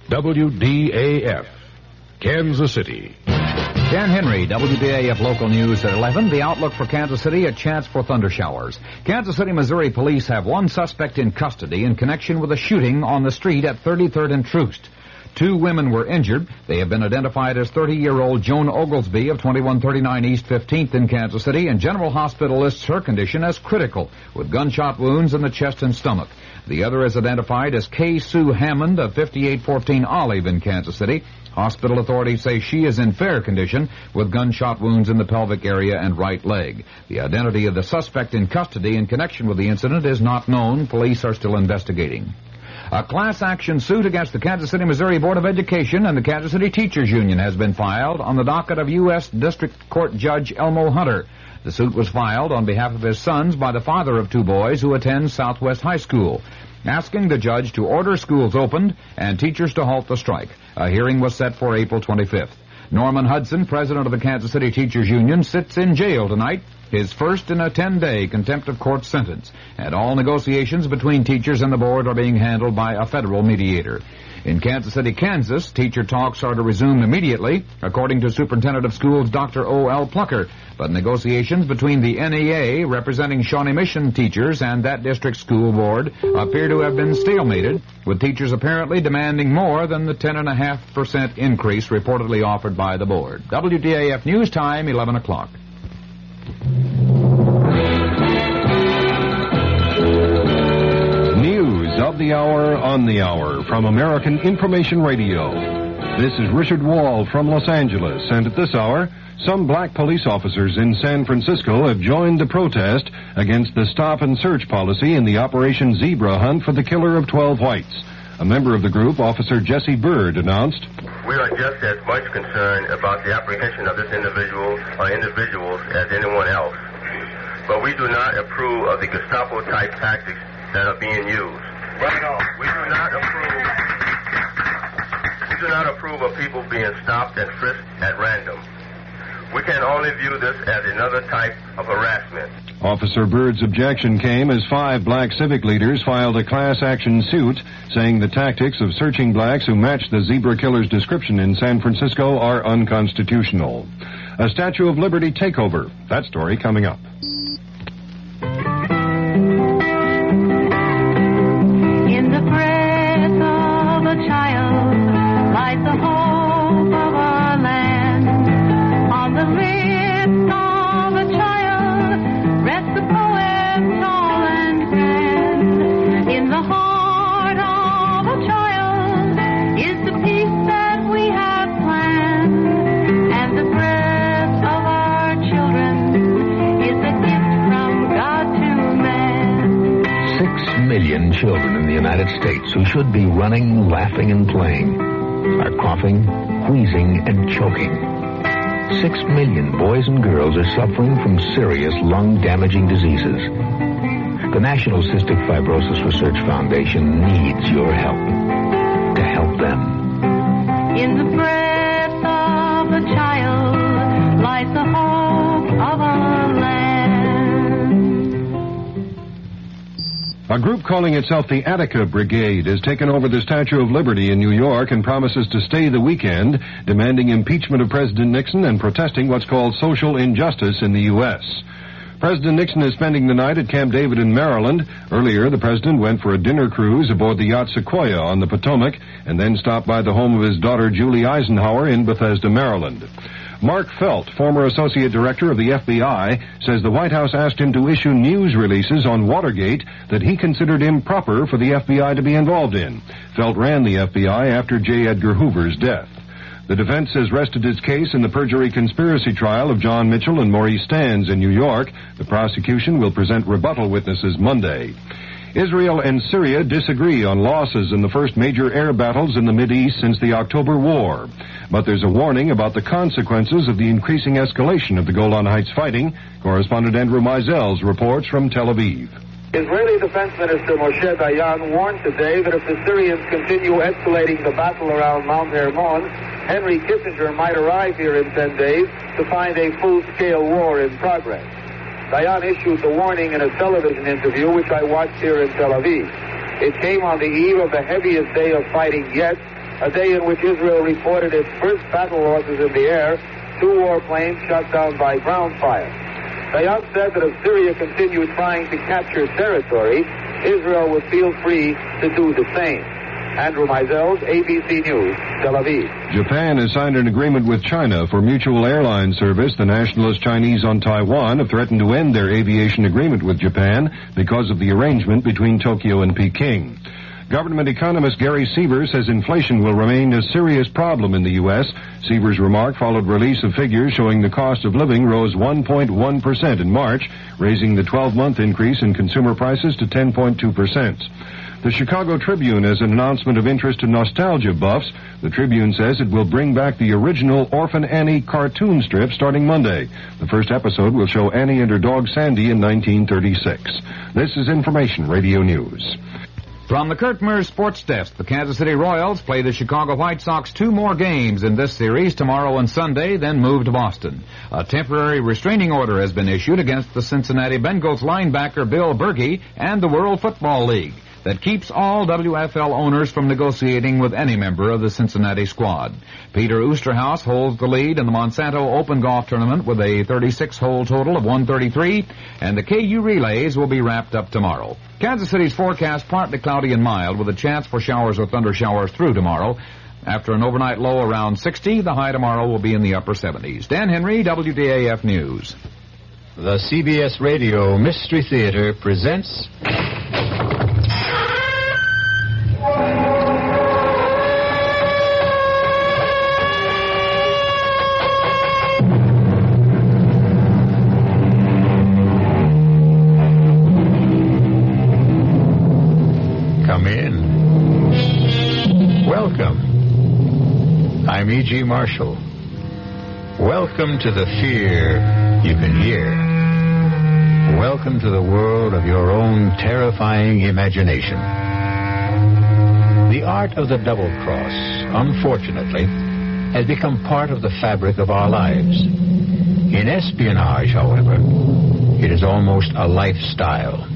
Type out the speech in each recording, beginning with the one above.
WDAF, Kansas City. Dan Henry, WDAF Local News at 11. The outlook for Kansas City, a chance for thunder showers. Kansas City, Missouri police have one suspect in custody in connection with a shooting on the street at 33rd and Troost. 2 women were injured. They have been identified as 30-year-old Joan Oglesby of 2139 East 15th in Kansas City, and General Hospital lists her condition as critical, with gunshot wounds in the chest and stomach. The other is identified as Kay Sue Hammond of 5814 Olive in Kansas City. Hospital authorities say she is in fair condition with gunshot wounds in the pelvic area and right leg. The identity of the suspect in custody in connection with the incident is not known. Police are still investigating. A class action suit against the Kansas City, Missouri Board of Education and the Kansas City Teachers Union has been filed on the docket of U.S. District Court Judge Elmo Hunter. The suit was filed on behalf of his sons by the father of 2 boys who attend Southwest High School, asking the judge to order schools opened and teachers to halt the strike. A hearing was set for April 25th. Norman Hudson, president of the Kansas City Teachers Union, sits in jail tonight, his first in a 10-day contempt of court sentence, and all negotiations between teachers and the board are being handled by a federal mediator. In Kansas City, Kansas, teacher talks are to resume immediately, according to Superintendent of Schools Dr. O.L. Plucker, but negotiations between the NEA, representing Shawnee Mission teachers, and that district school board appear to have been stalemated, with teachers apparently demanding more than the 10.5% increase reportedly offered by the board. WDAF News Time, 11 o'clock. News of the hour on the hour from American Information Radio. This is Richard Wall from Los Angeles, and at this hour, some black police officers in San Francisco have joined the protest against the stop and search policy in the Operation Zebra hunt for the killer of 12 whites. A member of the group, Officer Jesse Bird, announced, "We are just as much concerned about the apprehension of this individual or individuals as anyone else. But we do not approve of the Gestapo-type tactics that are being used. We do not approve of people being stopped and frisked at random. We can only view this as another type of harassment." Officer Bird's objection came as 5 black civic leaders filed a class action suit saying the tactics of searching blacks who match the zebra killer's description in San Francisco are unconstitutional. A Statue of Liberty takeover. That story coming up. In the breath of a child lies the hope of our land. On the lips of a child rests the poem tall and grand. In the heart of a child is the peace that we have planned. And the breath of our children is a gift from God to man. 6 million children in the United States who should be running, laughing, and playing are coughing, wheezing, and choking. 6 million boys and girls are suffering from serious lung-damaging diseases. The National Cystic Fibrosis Research Foundation needs your help to help them. In the breath of a child lies the hope of our land. A group calling itself the Attica Brigade has taken over the Statue of Liberty in New York and promises to stay the weekend, demanding impeachment of President Nixon and protesting what's called social injustice in the U.S. President Nixon is spending the night at Camp David in Maryland. Earlier, the president went for a dinner cruise aboard the yacht Sequoia on the Potomac and then stopped by the home of his daughter Julie Eisenhower in Bethesda, Maryland. Mark Felt, former associate director of the FBI, says the White House asked him to issue news releases on Watergate that he considered improper for the FBI to be involved in. Felt ran the FBI after J. Edgar Hoover's death. The defense has rested its case in the perjury conspiracy trial of John Mitchell and Maurice Stans in New York. The prosecution will present rebuttal witnesses Monday. Israel and Syria disagree on losses in the first major air battles in the Mideast since the October War. But there's a warning about the consequences of the increasing escalation of the Golan Heights fighting. Correspondent Andrew Mizell's reports from Tel Aviv. Israeli Defense Minister Moshe Dayan warned today that if the Syrians continue escalating the battle around Mount Hermon, Henry Kissinger might arrive here in 10 days to find a full-scale war in progress. Dayan issued the warning in a television interview which I watched here in Tel Aviv. It came on the eve of the heaviest day of fighting yet a day in which Israel reported its first battle losses in the air, 2 warplanes shot down by ground fire. Dayan said that if Syria continued trying to capture territory, Israel would feel free to do the same. Andrew Mizels, ABC News, Tel Aviv. Japan has signed an agreement with China for mutual airline service. The nationalist Chinese on Taiwan have threatened to end their aviation agreement with Japan because of the arrangement between Tokyo and Peking. Government economist Gary Sievers says inflation will remain a serious problem in the U.S. Sievers' remark followed release of figures showing the cost of living rose 1.1% in March, raising the 12-month increase in consumer prices to 10.2%. The Chicago Tribune has an announcement of interest to nostalgia buffs. The Tribune says it will bring back the original Orphan Annie cartoon strip starting Monday. The first episode will show Annie and her dog Sandy in 1936. This is Information Radio News. From the Kurt Mears Sports Desk, the Kansas City Royals play the Chicago White Sox 2 more games in this series, tomorrow and Sunday, then move to Boston. A temporary restraining order has been issued against the Cincinnati Bengals linebacker Bill Bergey and the World Football League that keeps all WFL owners from negotiating with any member of the Cincinnati squad. Peter Oosterhouse holds the lead in the Monsanto Open Golf Tournament with a 36-hole total of 133, and the KU Relays will be wrapped up tomorrow. Kansas City's forecast partly cloudy and mild with a chance for showers or thunder showers through tomorrow. After an overnight low around 60, the high tomorrow will be in the upper 70s. Dan Henry, WDAF News. The CBS Radio Mystery Theater presents... Come in. Welcome. I'm E.G. Marshall. Welcome to the fear you can hear. Welcome to the world of your own terrifying imagination. The art of the double cross, unfortunately, has become part of the fabric of our lives. In espionage, however, it is almost a lifestyle.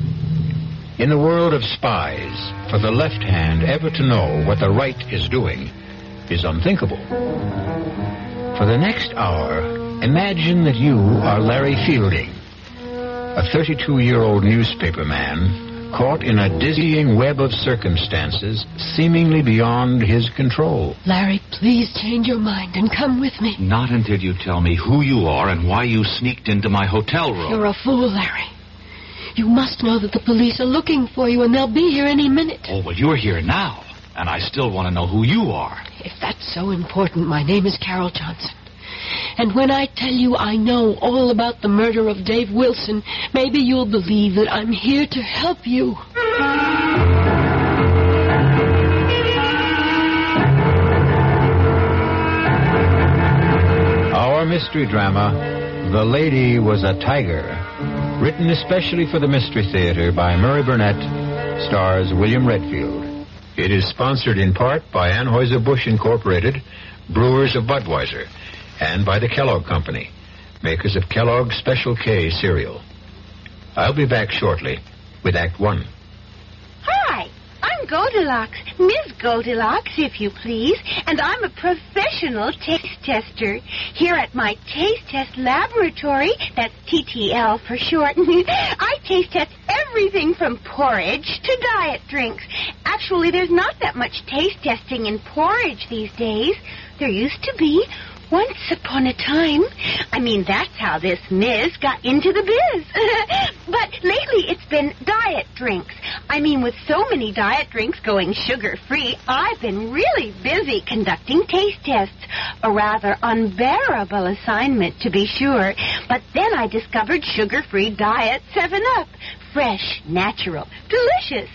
In the world of spies, for the left hand ever to know what the right is doing is unthinkable. For the next hour, imagine that you are Larry Fielding, a 32-year-old newspaperman caught in a dizzying web of circumstances seemingly beyond his control. Larry, please change your mind and come with me. Not until you tell me who you are and why you sneaked into my hotel room. You're a fool, Larry. You must know that the police are looking for you and they'll be here any minute. Oh, well, you're here now, and I still want to know who you are. If that's so important, my name is Carol Johnson. And when I tell you I know all about the murder of Dave Wilson, maybe you'll believe that I'm here to help you. Our mystery drama, The Lady Was a Tiger, written especially for the Mystery Theater by Murray Burnett, stars William Redfield. It is sponsored in part by Anheuser-Busch Incorporated, brewers of Budweiser, and by the Kellogg Company, makers of Kellogg's Special K cereal. I'll be back shortly with Act One. Hi, I'm Goldilocks, Ms. Goldilocks, if you please, and I'm a professional taste tester. Here at my Taste Test Laboratory, that's TTL for short, I taste test everything from porridge to diet drinks. Actually, there's not that much taste testing in porridge these days. There used to be. Once upon a time. I mean, that's how this Ms. got into the biz. But lately it's been diet drinks. I mean, with so many diet drinks going sugar-free, I've been really busy conducting taste tests. A rather unbearable assignment, to be sure. But then I discovered sugar-free diet 7-Up. Fresh, natural, delicious.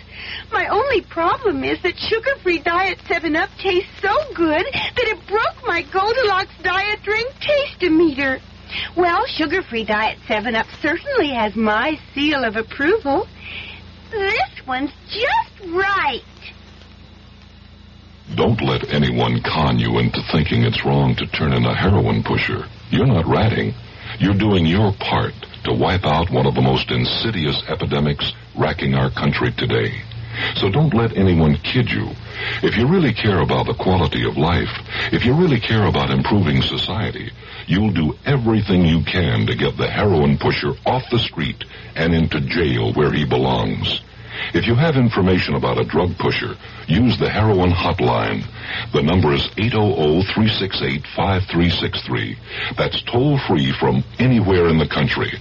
My only problem is that sugar-free Diet 7-Up tastes so good that it broke my Goldilocks diet drink taste-o-meter. Well, sugar-free Diet 7-Up certainly has my seal of approval. This one's just right. Don't let anyone con you into thinking it's wrong to turn in a heroin pusher. You're not ratting. You're doing your part to wipe out one of the most insidious epidemics racking our country today. So don't let anyone kid you. If you really care about the quality of life, if you really care about improving society, you'll do everything you can to get the heroin pusher off the street and into jail where he belongs. If you have information about a drug pusher, use the heroin hotline. The number is 800-368-5363. That's toll-free from anywhere in the country.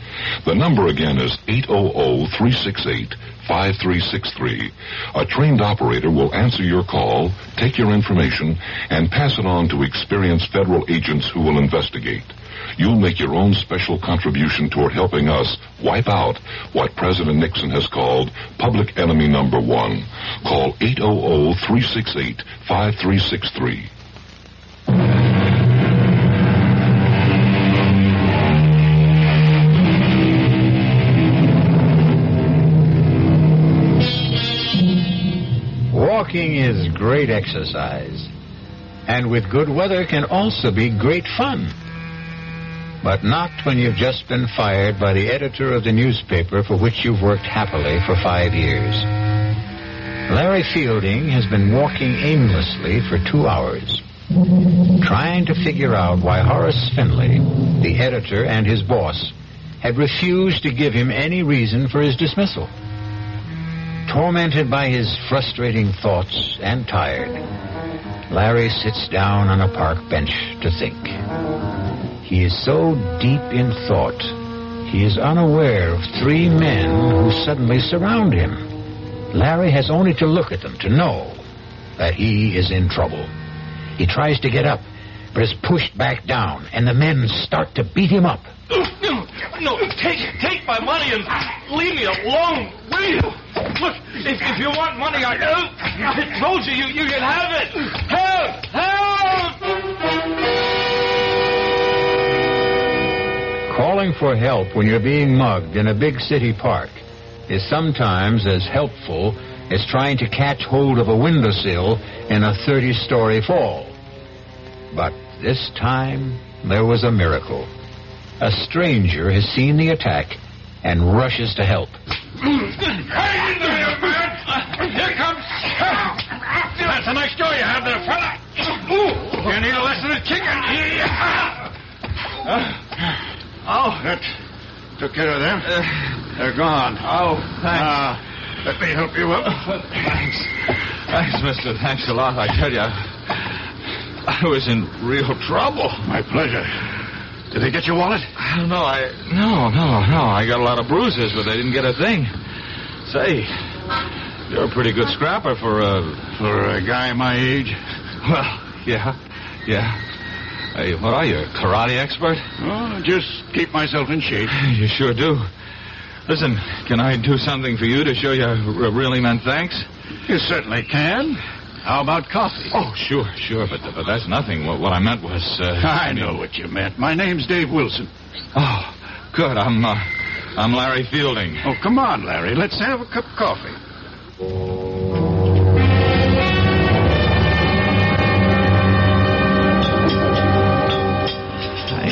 The number again is 800-368-5363. A trained operator will answer your call, take your information, and pass it on to experienced federal agents who will investigate. You'll make your own special contribution toward helping us wipe out what President Nixon has called public enemy number one. Call 800-368-5363. Walking is great exercise, and with good weather can also be great fun. But not when you've just been fired by the editor of the newspaper for which you've worked happily for 5 years. Larry Fielding has been walking aimlessly for 2 hours, trying to figure out why Horace Finley, the editor and his boss, had refused to give him any reason for his dismissal. Tormented by his frustrating thoughts and tired, Larry sits down on a park bench to think. He is so deep in thought, he is unaware of 3 men who suddenly surround him. Larry has only to look at them to know that he is in trouble. He tries to get up, but is pushed back down, and the men start to beat him up. No, take my money and leave me alone, will you? Look, if you want money, I told you can have it. Help! Calling for help when you're being mugged in a big city park is sometimes as helpful as trying to catch hold of a windowsill in a 30-story fall. But this time, there was a miracle. A stranger has seen the attack and rushes to help. Hang in there, man! Here comes... That's a nice jaw you have there, fella. You need a lesson in kicking. That took care of them. They're gone. Oh, thanks. Let me help you up. Thanks, mister. Thanks a lot. I tell you, I was in real trouble. My pleasure. Did they get your wallet? I don't know. No. I got a lot of bruises, but they didn't get a thing. Say, you're a pretty good scrapper for a guy my age. Well, yeah. Hey, what are you, a karate expert? Oh, just keep myself in shape. You sure do. Listen, can I do something for you to show you I really meant thanks? You certainly can. How about coffee? Oh, sure, but that's nothing. What I meant was... I know what you meant. My name's Dave Wilson. Oh, good. I'm Larry Fielding. Oh, come on, Larry. Let's have a cup of coffee.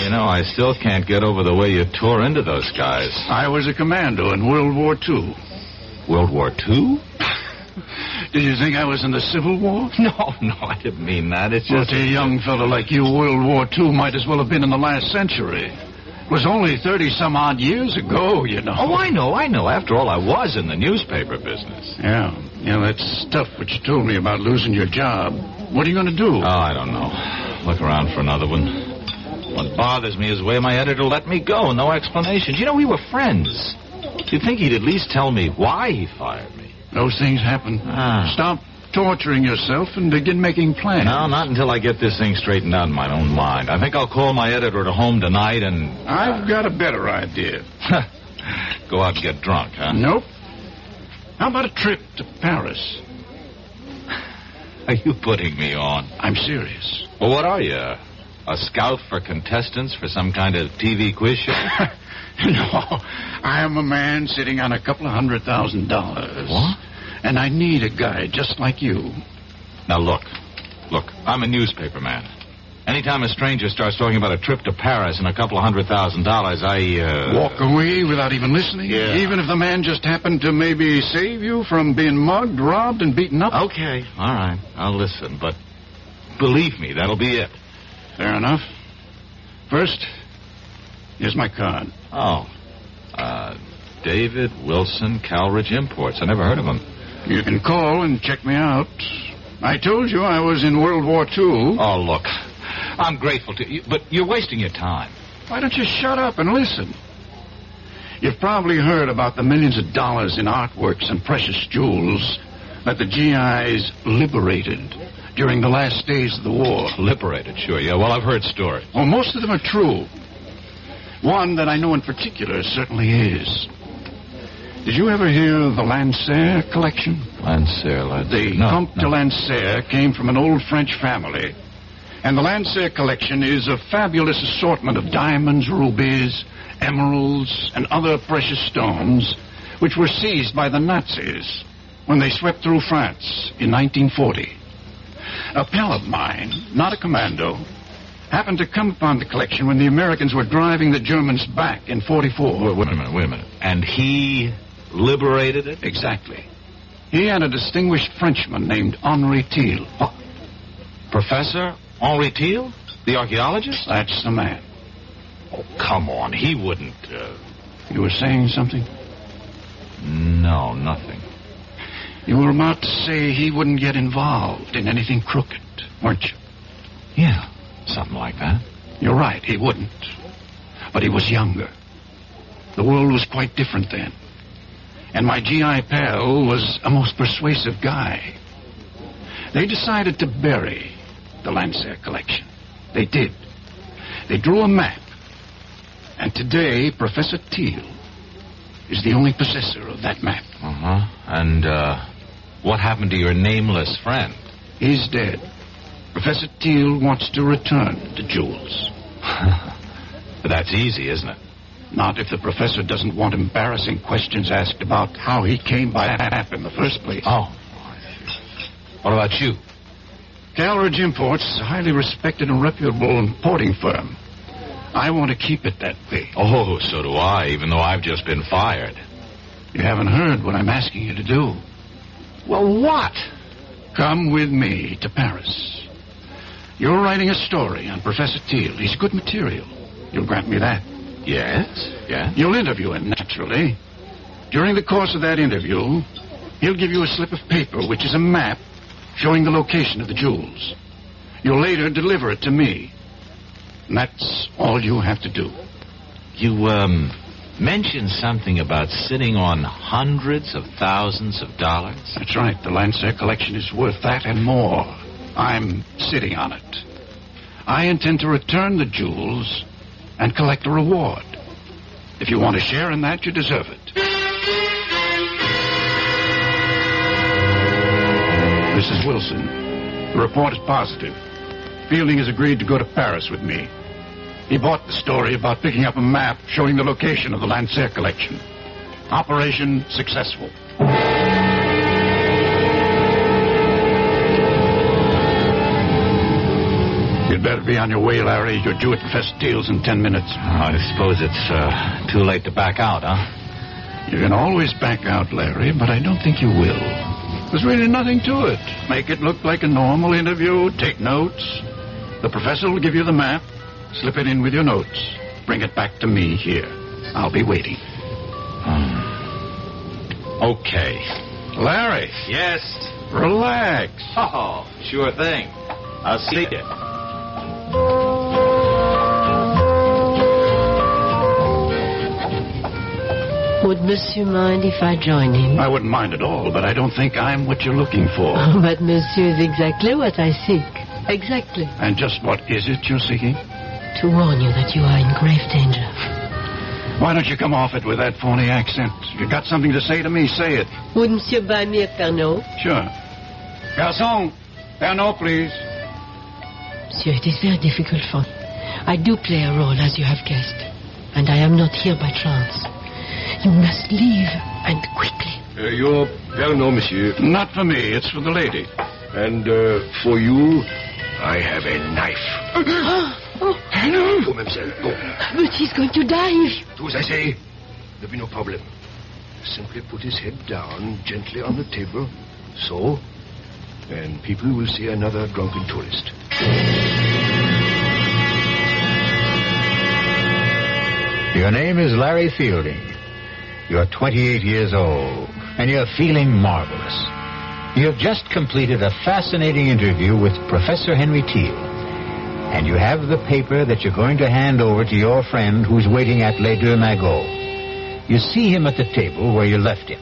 You know, I still can't get over the way you tore into those guys. I was a commando in World War II. World War II? Did you think I was in the Civil War? No, I didn't mean that. It's just... Well, to a young fellow like you, World War II might as well have been in the last century. It was only 30-some-odd years ago, you know. Oh, I know. After all, I was in the newspaper business. Yeah, that's tough what you told me about losing your job. What are you going to do? Oh, I don't know. Look around for another one. What bothers me is the way my editor let me go. No explanations. You know, we were friends. You'd think he'd at least tell me why he fired me. Those things happen. Stop torturing yourself and begin making plans. No, not until I get this thing straightened out in my own mind. I think I'll call my editor at home tonight and... I've got a better idea. Go out and get drunk, huh? Nope. How about a trip to Paris? Are you putting me on? I'm serious. Well, what are you? A scout for contestants for some kind of TV quiz show? No, I am a man sitting on $200,000. What? And I need a guy just like you. Now, look, I'm a newspaper man. Anytime a stranger starts talking about a trip to Paris and a couple of $100,000, I, Walk away without even listening? Yeah. Even if the man just happened to maybe save you from being mugged, robbed, and beaten up? Okay, all right, I'll listen, but believe me, that'll be it. Fair enough. First, here's my card. Oh, David Wilson, Calridge Imports. I never heard of him. You can call and check me out. I told you I was in World War II. Oh, look, I'm grateful to you, but you're wasting your time. Why don't you shut up and listen? You've probably heard about the millions of dollars in artworks and precious jewels that the GIs liberated during the last days of the war. Liberated, sure, yeah. Well, I've heard stories. Well, most of them are true. One that I know in particular certainly is. Did you ever hear of the Lancer collection? Lancer, The Comte de Lancer came from an old French family. And the Lancer collection is a fabulous assortment of diamonds, rubies, emeralds, and other precious stones which were seized by the Nazis when they swept through France in 1940. A pal of mine, not a commando, happened to come upon the collection when the Americans were driving the Germans back in 44. Wait a minute. And he liberated it? Exactly. He and a distinguished Frenchman named Henri Thiel. What? Professor Henri Thiel? The archaeologist? That's the man. Oh, come on. He wouldn't, You were saying something? No, nothing. You were about to say he wouldn't get involved in anything crooked, weren't you? Yeah, something like that. You're right, he wouldn't. But he was younger. The world was quite different then. And my GI pal was a most persuasive guy. They decided to bury the Lancer collection. They did. They drew a map. And today, Professor Thiel is the only possessor of that map. Uh-huh. And, what happened to your nameless friend? He's dead. Professor Thiel wants to return the jewels. But that's easy, isn't it? Not if the professor doesn't want embarrassing questions asked about how he came by that map in the first place. Oh. What about you? Calridge Imports is a highly respected and reputable importing firm. I want to keep it that way. Oh, so do I, even though I've just been fired. You haven't heard what I'm asking you to do. Well, what? Come with me to Paris. You're writing a story on Professor Thiel. He's good material. You'll grant me that. Yes. You'll interview him, naturally. During the course of that interview, he'll give you a slip of paper, which is a map showing the location of the jewels. You'll later deliver it to me. And that's all you have to do. You, mentioned something about sitting on hundreds of thousands of dollars? That's right. The Lancer collection is worth that and more. I'm sitting on it. I intend to return the jewels and collect a reward. If you want to share in that, you deserve it. This is Wilson. The report is positive. Fielding has agreed to go to Paris with me. He bought the story about picking up a map showing the location of the Lancer collection. Operation successful. You'd better be on your way, Larry. You're due at Professor Thiel's in 10 minutes. I suppose it's too late to back out, huh? You can always back out, Larry, but I don't think you will. There's really nothing to it. Make it look like a normal interview. Take notes. The professor will give you the map. Slip it in with your notes. Bring it back to me here. I'll be waiting. Okay. Larry. Yes? Relax. Oh, sure thing. I'll see you. Would Monsieur mind if I join him? I wouldn't mind at all, but I don't think I'm what you're looking for. But Monsieur is exactly what I seek. Exactly. And just what is it you're seeking? To warn you that you are in grave danger. Why don't you come off it with that phony accent? You got something to say to me, say it. Would Monsieur buy me a Pernod? Sure. Garçon, Pernod, please. Monsieur, it is very difficult for me. I do play a role, as you have guessed. And I am not here by chance. You must leave, and quickly. Your Pernod, monsieur. Not for me, it's for the lady. And for you, I have a knife. Go, mademoiselle, go. But he's going to die. Do as I say. There'll be no problem. Simply put his head down gently on the table. So. And people will see another drunken tourist. Your name is Larry Fielding. You're 28 years old, and you're feeling marvelous. You have just completed a fascinating interview with Professor Henry Teal, and you have the paper that you're going to hand over to your friend who's waiting at Les Deux Magots. You see him at the table where you left him.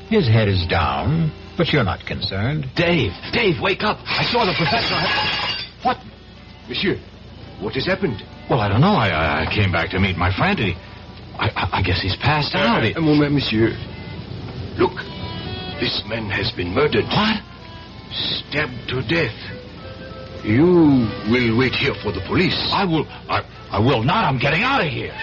His head is down, but you're not concerned. Dave, wake up. I saw the professor. What? Monsieur, what has happened? Well, I don't know. I came back to meet my friend. I guess he's passed out. A moment, monsieur. Look, this man has been murdered. What? Stabbed to death. You will wait here for the police. I will not. I'm getting out of here.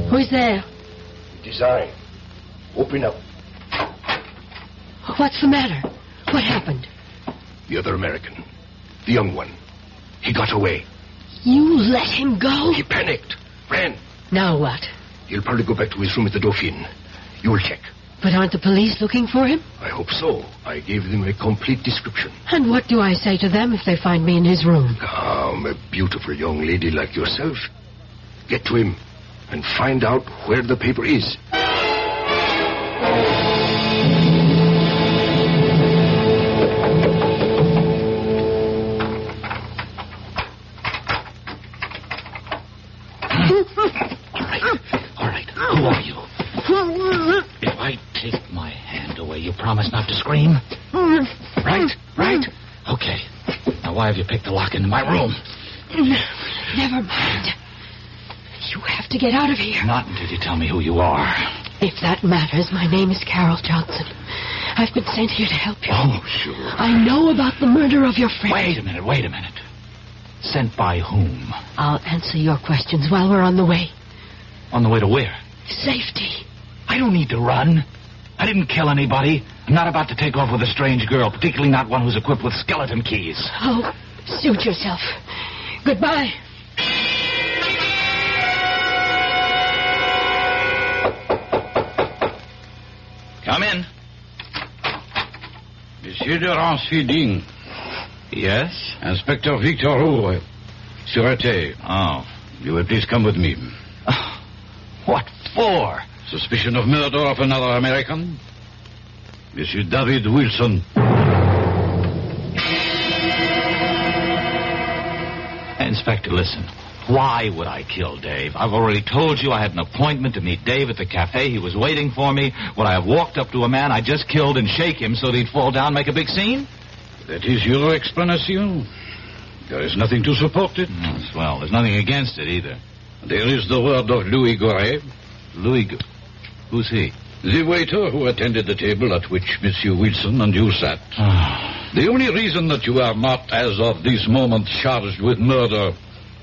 Who's there? It is I. Open up. What's the matter? What happened? The other American. The young one. He got away. You let him go? He panicked. Ran. Now what? He'll probably go back to his room at the Dauphine. You will check. But aren't the police looking for him? I hope so. I gave them a complete description. And what do I say to them if they find me in his room? Calm, a beautiful young lady like yourself. Get to him and find out where the paper is. All right. Who are you? If I take my hand away, you promise not to scream? Right? Okay. Now, why have you picked the lock into my room? Never mind. You have to get out of here. Not until you tell me who you are. If that matters, my name is Carol Johnson. I've been sent here to help you. Oh, sure. I know about the murder of your friend. Wait a minute. Sent by whom? I'll answer your questions while we're on the way. On the way to where? Safety. I don't need to run. I didn't kill anybody. I'm not about to take off with a strange girl, particularly not one who's equipped with skeleton keys. Oh, suit yourself. Goodbye. Come in. Monsieur de Ransfielding. Yes? Inspector Victor Roux, Sûreté. Oh. You will please come with me. What for? Suspicion of murder of another American? Monsieur David Wilson. Inspector, listen. Why would I kill Dave? I've already told you I had an appointment to meet Dave at the cafe. He was waiting for me. Would I have walked up to a man I just killed and shake him so that he'd fall down and make a big scene? That is your explanation. There is nothing to support it. Well, there's nothing against it either. There is the word of Louis Goret. Who's he? The waiter who attended the table at which Monsieur Wilson and you sat. The only reason that you are not, as of this moment, charged with murder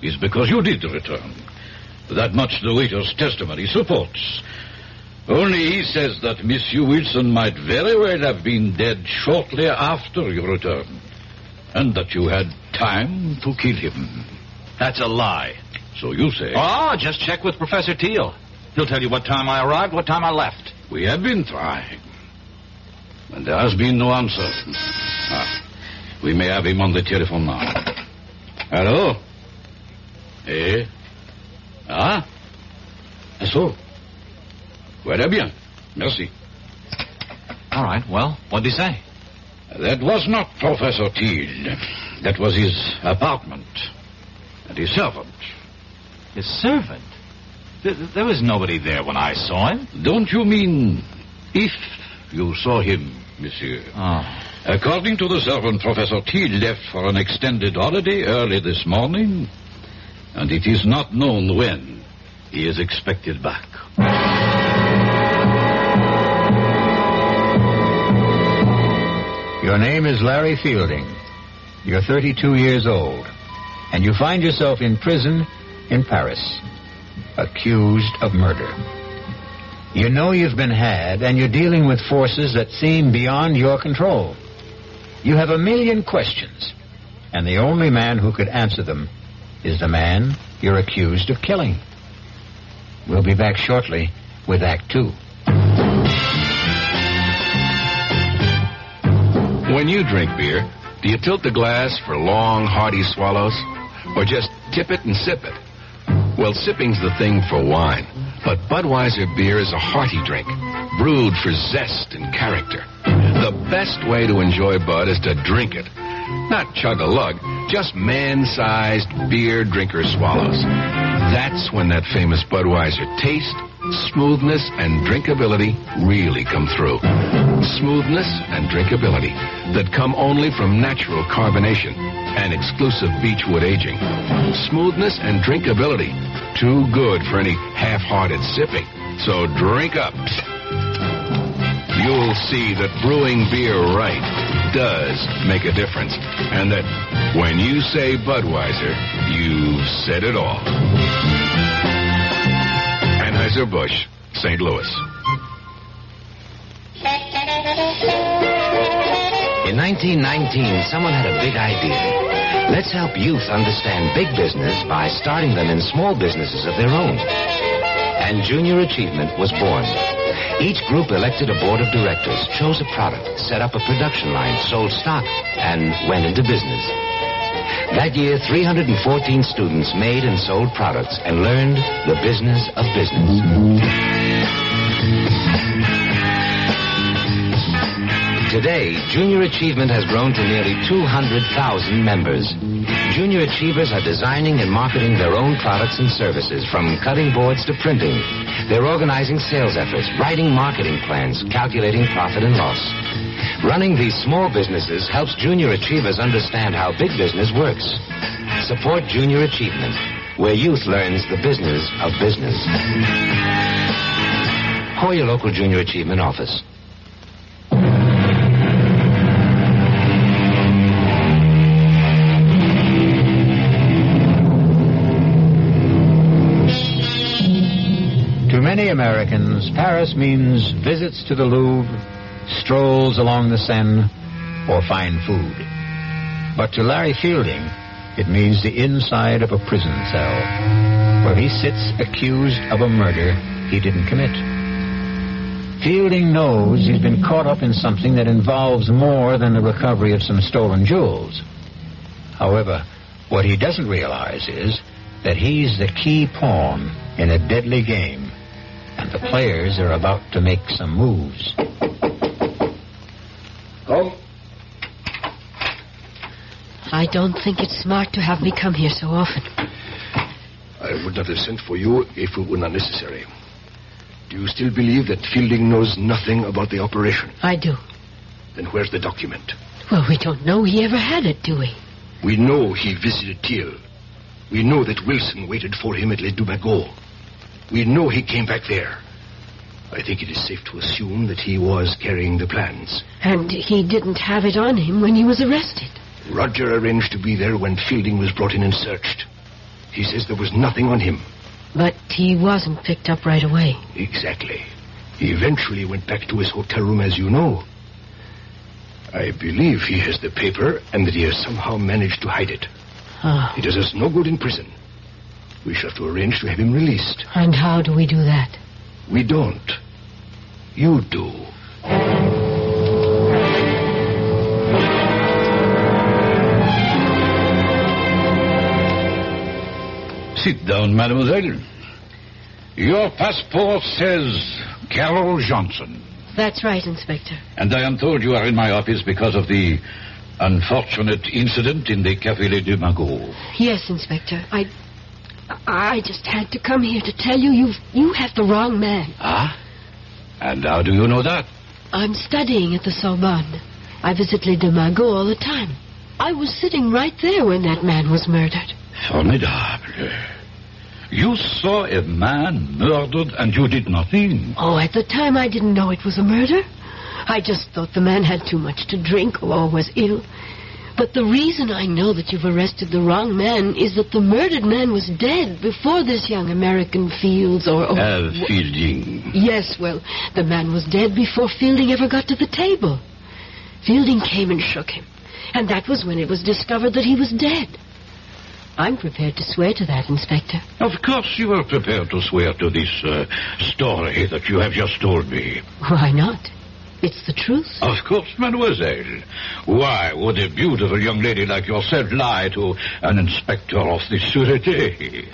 is because you did return. That much the waiter's testimony supports. Only he says that Monsieur Wilson might very well have been dead shortly after your return, and that you had time to kill him. That's a lie. So you say. Oh, just check with Professor Teal. He'll tell you what time I arrived, what time I left. We have been trying, and there has been no answer. We may have him on the telephone now. Hello? Eh? So? Voilà bien. Merci. All right, well, what'd he say? That was not Professor Teal. That was his apartment. And his servant. His servant? There was nobody there when I saw him. Don't you mean if you saw him, monsieur? Oh. According to the servant, Professor Teal left for an extended holiday early this morning, and it is not known when he is expected back. Your name is Larry Fielding. You're 32 years old, and you find yourself in prison in Paris, accused of murder. You know you've been had, and you're dealing with forces that seem beyond your control. You have a million questions, and the only man who could answer them is the man you're accused of killing. We'll be back shortly with Act 2. When you drink beer, do you tilt the glass for long, hearty swallows? Or just tip it and sip it? Well, sipping's the thing for wine. But Budweiser beer is a hearty drink, brewed for zest and character. The best way to enjoy Bud is to drink it. Not chug-a-lug, just man-sized beer drinker swallows. That's when that famous Budweiser taste, smoothness, and drinkability really come through. Smoothness and drinkability that come only from natural carbonation and exclusive beechwood aging. Smoothness and drinkability, too good for any half-hearted sipping. So drink up. You'll see that brewing beer right does make a difference, and that when you say Budweiser, you've said it all. Anheuser-Busch, St. Louis. In 1919, someone had a big idea. Let's help youth understand big business by starting them in small businesses of their own. And Junior Achievement was born. Each group elected a board of directors, chose a product, set up a production line, sold stock, and went into business. That year, 314 students made and sold products and learned the business of business. Today, Junior Achievement has grown to nearly 200,000 members. Junior Achievers are designing and marketing their own products and services, from cutting boards to printing. They're organizing sales efforts, writing marketing plans, calculating profit and loss. Running these small businesses helps Junior Achievers understand how big business works. Support Junior Achievement, where youth learns the business of business. Call your local Junior Achievement office. To many Americans, Paris means visits to the Louvre, strolls along the Seine, or fine food. But to Larry Fielding, it means the inside of a prison cell, where he sits accused of a murder he didn't commit. Fielding knows he's been caught up in something that involves more than the recovery of some stolen jewels. However, what he doesn't realize is that he's the key pawn in a deadly game, and the players are about to make some moves. Come. I don't think it's smart to have me come here so often. I would not have sent for you if it were not necessary. Do you still believe that Fielding knows nothing about the operation? I do. Then where's the document? Well, we don't know he ever had it, do we? We know he visited Thiel. We know that Wilson waited for him at Les Dumagots. We know he came back there. I think it is safe to assume that he was carrying the plans. And he didn't have it on him when he was arrested. Roger arranged to be there when Fielding was brought in and searched. He says there was nothing on him. But he wasn't picked up right away. Exactly. He eventually went back to his hotel room, as you know. I believe he has the paper and that he has somehow managed to hide it. It does us no good in prison. We shall have to arrange to have him released. And how do we do that? We don't. You do. Sit down, mademoiselle. Your passport says Carol Johnson. That's right, Inspector. And I am told you are in my office because of the unfortunate incident in the Café Les Dumagots. Yes, Inspector. I just had to come here to tell you you have the wrong man. Ah? And how do you know that? I'm studying at the Sorbonne. I visit Les Dumagots all the time. I was sitting right there when that man was murdered. Formidable. You saw a man murdered and you did nothing. Oh, at the time I didn't know it was a murder. I just thought the man had too much to drink or was ill. But the reason I know that you've arrested the wrong man is that the murdered man was dead before this young American Fields or... Fielding. Yes, well, the man was dead before Fielding ever got to the table. Fielding came and shook him, and that was when it was discovered that he was dead. I'm prepared to swear to that, Inspector. Of course you are prepared to swear to this story that you have just told me. Why not? It's the truth. Of course, mademoiselle. Why would a beautiful young lady like yourself lie to an inspector of the sûreté?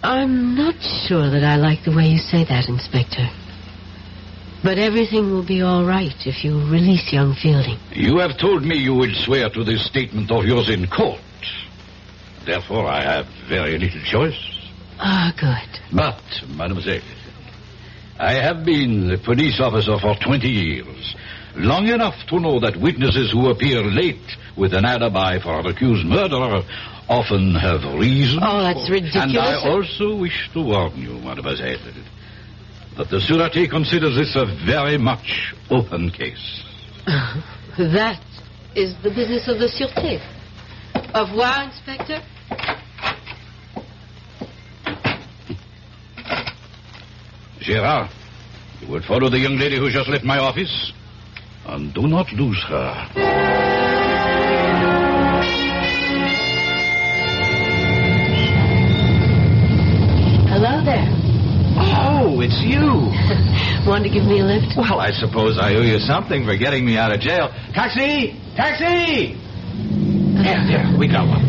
I'm not sure that I like the way you say that, Inspector. But everything will be all right if you release young Fielding. You have told me you will swear to this statement of yours in court. Therefore, I have very little choice. Ah, good. But, mademoiselle, I have been a police officer for 20 years. Long enough to know that witnesses who appear late with an alibi for an accused murderer often have reason. Oh, that's ridiculous. And I also wish to warn you, mademoiselle, that the Sûreté considers this a very much open case. That is the business of the Sûreté. Au revoir, Inspector. Gérard, you will follow the young lady who just left my office, and do not lose her. Hello there. Oh, it's you. Want to give me a lift? Well, I suppose I owe you something for getting me out of jail. Taxi! Taxi! There, we got one.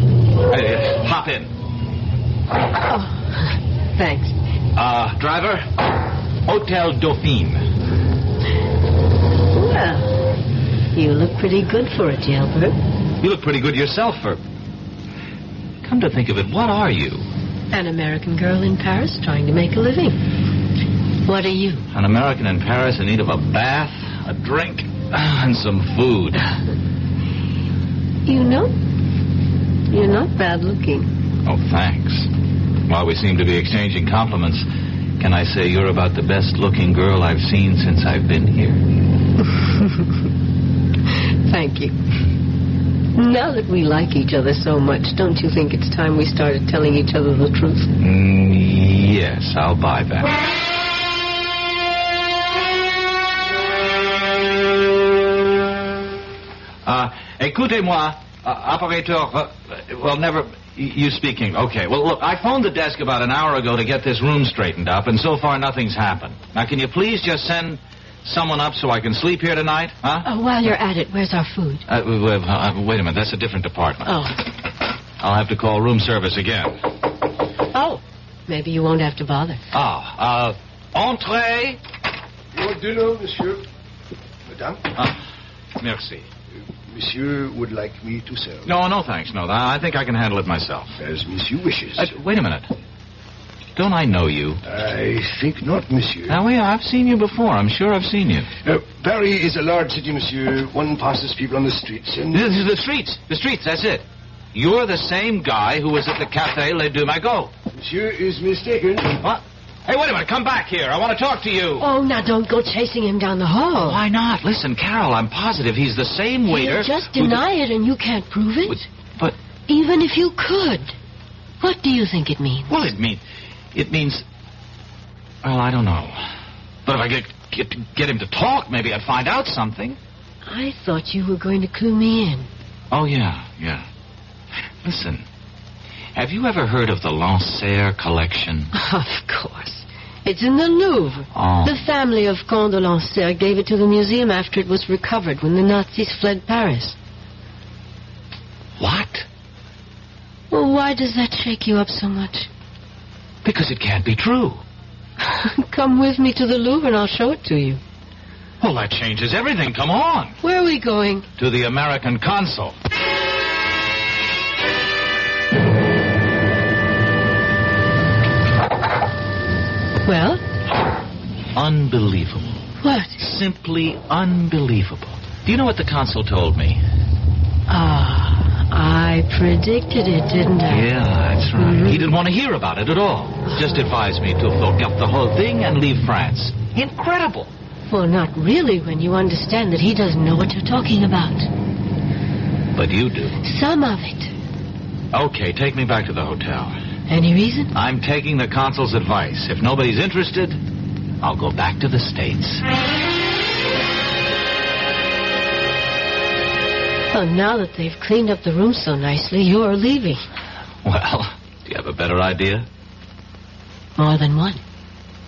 Hop in. Oh, thanks. Driver, Hotel Dauphine. Well, you look pretty good for a jailbird. You look pretty good yourself for... Come to think of it, what are you? An American girl in Paris trying to make a living. What are you? An American in Paris in need of a bath, a drink, and some food. You know, you're not bad looking. Oh, thanks. While we seem to be exchanging compliments, can I say you're about the best-looking girl I've seen since I've been here? Thank you. Now that we like each other so much, don't you think it's time we started telling each other the truth? Yes, I'll buy that. Écoutez-moi, operator, well, never... You speak English. Okay, well, look, I phoned the desk about an hour ago to get this room straightened up, and so far nothing's happened. Now, can you please just send someone up so I can sleep here tonight, huh? While you're at it, where's our food? Wait a minute, that's a different department. Oh. I'll have to call room service again. Oh, maybe you won't have to bother. Entree. Your dinner, monsieur. Madame? Merci. Monsieur would like me to serve. No, thanks. No, I think I can handle it myself. As monsieur wishes. Wait a minute. Don't I know you? I think not, monsieur. Now, I've seen you before. I'm sure I've seen you. Paris is a large city, monsieur. One passes people on the streets and... The streets, that's it. You're the same guy who was at the Café Les Deux Magots. Monsieur is mistaken. What? Hey, wait a minute. Come back here. I want to talk to you. Oh, now don't go chasing him down the hall. Why not? Listen, Carol, I'm positive he's the same waiter. You just deny it and you can't prove it. But... Even if you could, what do you think it means? Well, it means... Well, I don't know. But if I get him to talk, maybe I'd find out something. I thought you were going to clue me in. Oh, yeah. Listen, have you ever heard of the Lancer collection? Of course. It's in the Louvre. Oh. The family of Comte de Lancer gave it to the museum after it was recovered when the Nazis fled Paris. What? Well, why does that shake you up so much? Because it can't be true. Come with me to the Louvre and I'll show it to you. Well, that changes everything. Come on. Where are we going? To the American consul. Well? Unbelievable. What? Simply unbelievable. Do you know what the consul told me? I predicted it, didn't I? Yeah, that's right. Mm-hmm. He didn't want to hear about it at all. Just advised me to forget the whole thing and leave France. Incredible. Well, not really when you understand that he doesn't know what you're talking about. But you do. Some of it. Okay, take me back to the hotel. Any reason? I'm taking the consul's advice. If nobody's interested, I'll go back to the States. Well, now that they've cleaned up the room so nicely, you're leaving. Well, do you have a better idea? More than one.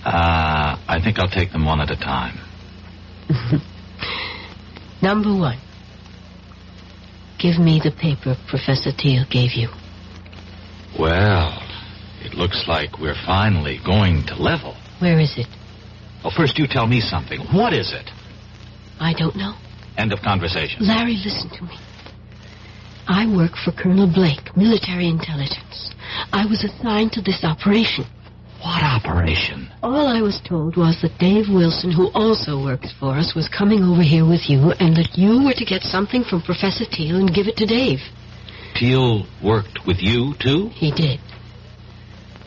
I think I'll take them one at a time. Number one. Give me the paper Professor Teal gave you. Well, it looks like we're finally going to level. Where is it? Well, first you tell me something. What is it? I don't know. End of conversation. Larry, listen to me. I work for Colonel Blake, military intelligence. I was assigned to this operation. What operation? All I was told was that Dave Wilson, who also works for us, was coming over here with you, and that you were to get something from Professor Teal and give it to Dave. Teal worked with you, too? He did.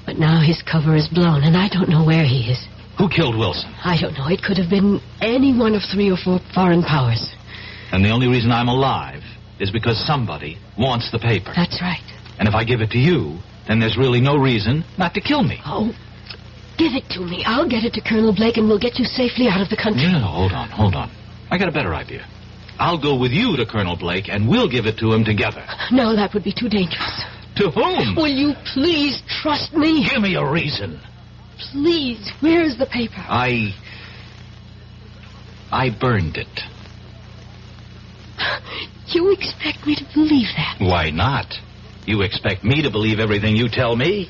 But now his cover is blown, and I don't know where he is. Who killed Wilson? I don't know. It could have been any one of 3 or 4 foreign powers. And the only reason I'm alive is because somebody wants the paper. That's right. And if I give it to you, then there's really no reason not to kill me. Oh, give it to me. I'll get it to Colonel Blake, and we'll get you safely out of the country. No, hold on. I got a better idea. I'll go with you to Colonel Blake, and we'll give it to him together. No, that would be too dangerous. To whom? Will you please trust me? Give me a reason. Please, where is the paper? I burned it. You expect me to believe that? Why not? You expect me to believe everything you tell me?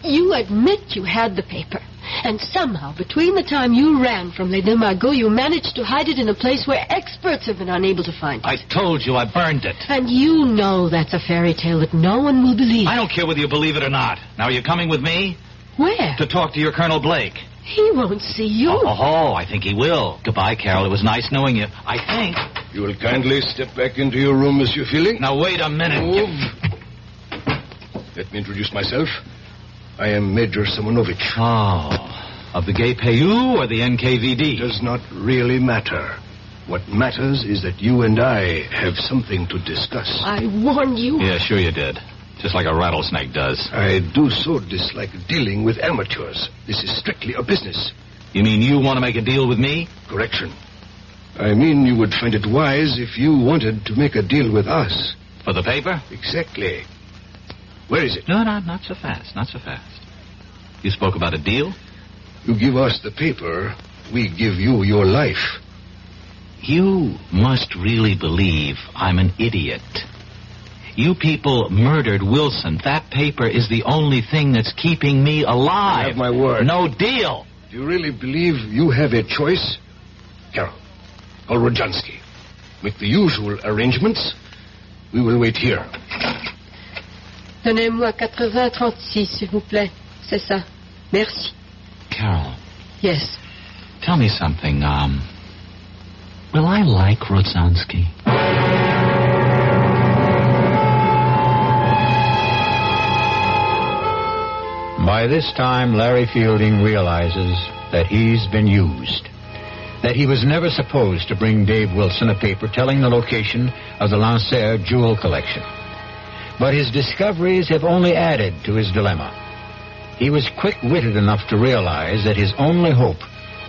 You admit you had the paper. And somehow, between the time you ran from Les Deux Magots, you managed to hide it in a place where experts have been unable to find it. I told you I burned it. And you know that's a fairy tale that no one will believe. I don't care whether you believe it or not. Now, are you coming with me? Where? To talk to your Colonel Blake. He won't see you. Oh, I think he will. Goodbye, Carol. It was nice knowing you. I think. You will kindly step back into your room, Monsieur Feeling. Now, wait a minute. Let me introduce myself. I am Major Simonovich. Oh, of the GPU or the NKVD? It does not really matter. What matters is that you and I have something to discuss. I warned you. Yeah, sure you did. Just like a rattlesnake does. I do so dislike dealing with amateurs. This is strictly a business. You mean you want to make a deal with me? Correction. I mean you would find it wise if you wanted to make a deal with us. For the paper? Exactly. Where is it? No, not so fast. Not so fast. You spoke about a deal? You give us the paper, we give you your life. You must really believe I'm an idiot. You people murdered Wilson. That paper is the only thing that's keeping me alive. I have my word. No deal. Do you really believe you have a choice? Carol, call Rodjansky. Make the usual arrangements. We will wait here. Donnez-moi 80-36, s'il vous plaît. C'est ça. Merci. Carol. Yes. Tell me something, will I like Rodzansky? By this time, Larry Fielding realizes that he's been used. That he was never supposed to bring Dave Wilson a paper telling the location of the Lancer jewel collection. But his discoveries have only added to his dilemma. He was quick-witted enough to realize that his only hope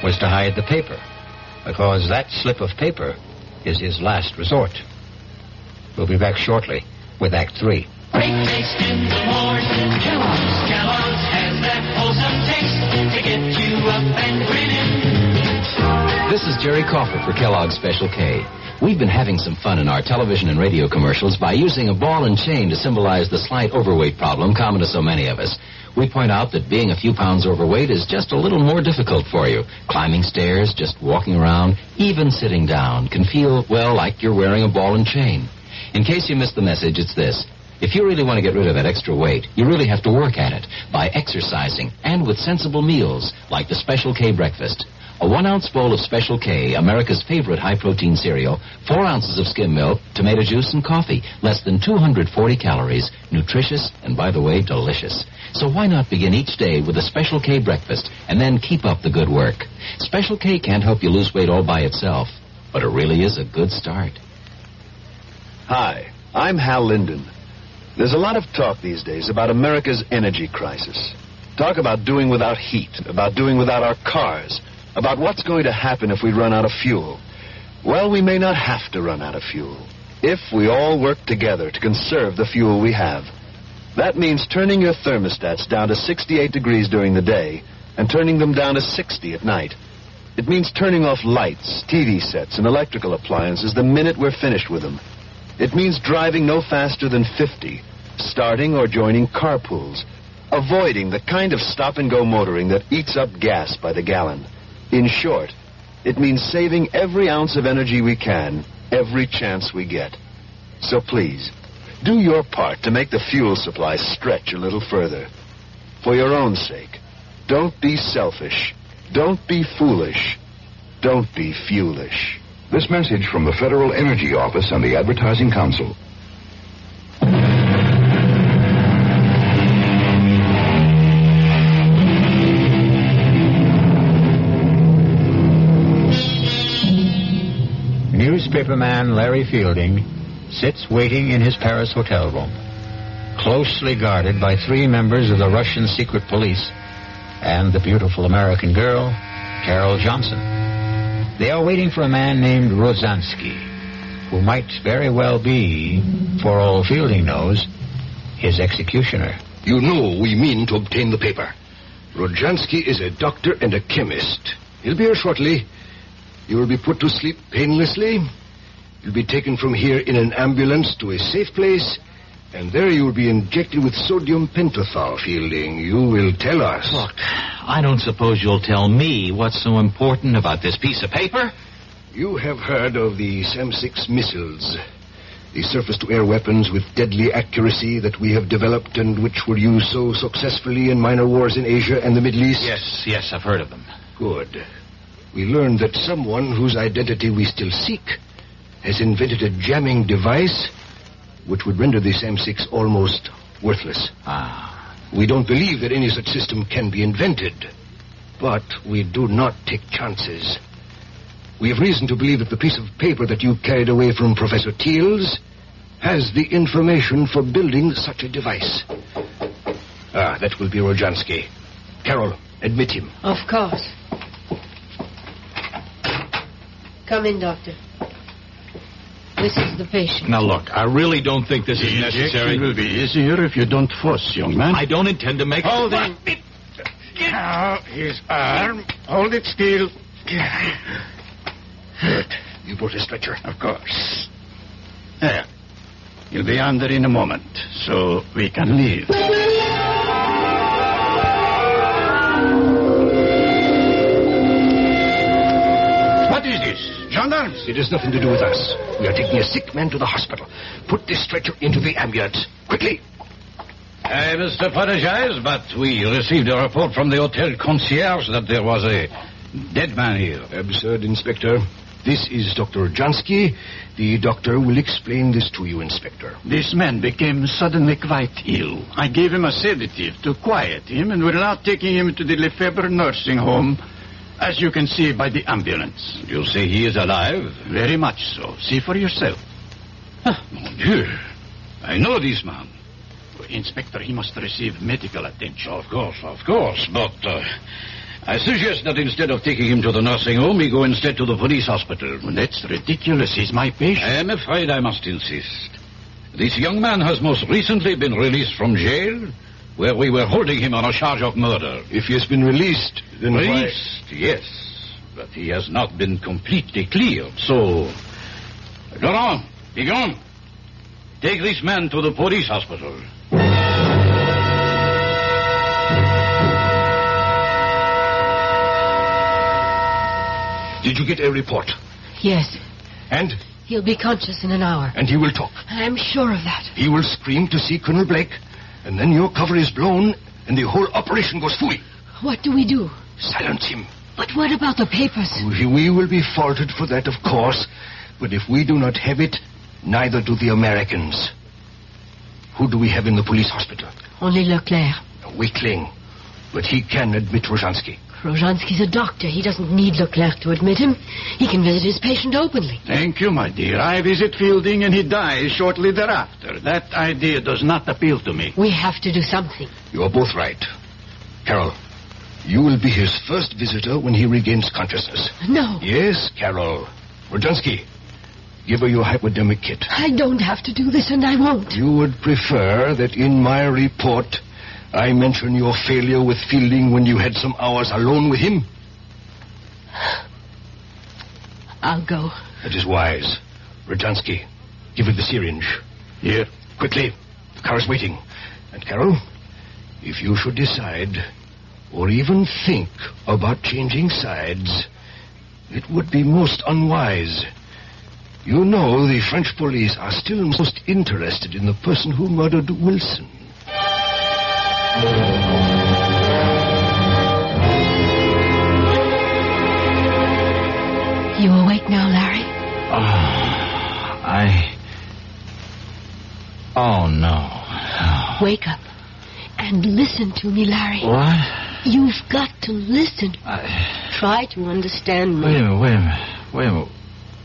was to hide the paper, because that slip of paper is his last resort. We'll be back shortly with Act 3. Breakfast in the morning, Kellogg's has that wholesome taste to get you up and grinning. This is Jerry Crawford for Kellogg's Special K. We've been having some fun in our television and radio commercials by using a ball and chain to symbolize the slight overweight problem common to so many of us. We point out that being a few pounds overweight is just a little more difficult for you. Climbing stairs, just walking around, even sitting down can feel, well, like you're wearing a ball and chain. In case you missed the message, it's this. If you really want to get rid of that extra weight, you really have to work at it by exercising and with sensible meals like the Special K breakfast. A 1-ounce bowl of Special K, America's favorite high-protein cereal, 4 ounces of skim milk, tomato juice, and coffee. Less than 240 calories. Nutritious and, by the way, delicious. So why not begin each day with a Special K breakfast and then keep up the good work? Special K can't help you lose weight all by itself, but it really is a good start. Hi, I'm Hal Linden. There's a lot of talk these days about America's energy crisis. Talk about doing without heat, about doing without our cars, about what's going to happen if we run out of fuel. Well, we may not have to run out of fuel if we all work together to conserve the fuel we have. That means turning your thermostats down to 68 degrees during the day and turning them down to 60 at night. It means turning off lights, TV sets, and electrical appliances the minute we're finished with them. It means driving no faster than 50, starting or joining carpools, avoiding the kind of stop-and-go motoring that eats up gas by the gallon. In short, it means saving every ounce of energy we can, every chance we get. So please, do your part to make the fuel supply stretch a little further. For your own sake, don't be selfish. Don't be foolish. Don't be fuelish. This message from the Federal Energy Office and the Advertising Council. Newspaperman Larry Fielding sits waiting in his Paris hotel room, closely guarded by 3 members of the Russian secret police and the beautiful American girl, Carol Johnson. They are waiting for a man named Rozansky, who might very well be, for all Fielding knows, his executioner. You know we mean to obtain the paper. Rozansky is a doctor and a chemist. He'll be here shortly. You will be put to sleep painlessly. You'll be taken from here in an ambulance to a safe place, and there you will be injected with sodium pentothal, Fielding. You will tell us. Look, I don't suppose you'll tell me what's so important about this piece of paper? You have heard of the SAM-6 missiles, the surface-to-air weapons with deadly accuracy that we have developed and which were used so successfully in minor wars in Asia and the Middle East? Yes, I've heard of them. Good. We learned that someone whose identity we still seek has invented a jamming device which would render the SAM-6 almost worthless. We don't believe that any such system can be invented, but we do not take chances. We have reason to believe that the piece of paper that you carried away from Professor Teals has the information for building such a device. That will be Rozansky. Carol, admit him. Of course. Come in, Doctor. This is the patient. Now, look, I really don't think this is necessary. It will be easier if you don't fuss, young man. I don't intend to make... Hold him. Now, his arm. Hold it still. Good. You brought a stretcher? Of course. There. He'll be under in a moment, so we can leave. What is this? Gendarmes? It has nothing to do with us. We are taking a sick man to the hospital. Put this stretcher into the ambulance. Quickly. I must apologize, but we received a report from the hotel concierge that there was a dead man here. Absurd, Inspector. This is Dr. Jansky. The doctor will explain this to you, Inspector. This man became suddenly quite ill. I gave him a sedative to quiet him, and we're now taking him to the Lefebvre nursing home, as you can see by the ambulance. You say he is alive? Very much so. See for yourself. Mon Dieu. I know this man. Inspector, he must receive medical attention. Of course. But I suggest that instead of taking him to the nursing home, he go instead to the police hospital. Well, that's ridiculous. He's my patient. I am afraid I must insist. This young man has most recently been released from jail, where we were holding him on a charge of murder. If he has been released, then Released, yes. But he has not been completely cleared, so... Laurent, be gone. Take this man to the police hospital. Did you get a report? Yes. And? He'll be conscious in an hour. And he will talk. I'm sure of that. He will scream to see Colonel Blake, and then your cover is blown, and the whole operation goes fooey. What do we do? Silence him. But what about the papers? We will be faulted for that, of course. But if we do not have it, neither do the Americans. Who do we have in the police hospital? Only Leclerc. A weakling. But he can admit Rozansky. Rozhansky's a doctor. He doesn't need Leclerc to admit him. He can visit his patient openly. Thank you, my dear. I visit Fielding and he dies shortly thereafter. That idea does not appeal to me. We have to do something. You are both right. Carol, you will be his first visitor when he regains consciousness. No. Yes, Carol. Rodzansky, give her your hypodermic kit. I don't have to do this, and I won't. You would prefer that in my report I mention your failure with Fielding when you had some hours alone with him? I'll go. That is wise. Rodzansky, give her the syringe. Here, quickly. The car is waiting. And Carol, if you should decide, or even think about changing sides, it would be most unwise. You know the French police are still most interested in the person who murdered Wilson. You awake now, Larry? Oh, no. Wake up and listen to me, Larry. What? You've got to listen. Try to understand me. Wait a minute.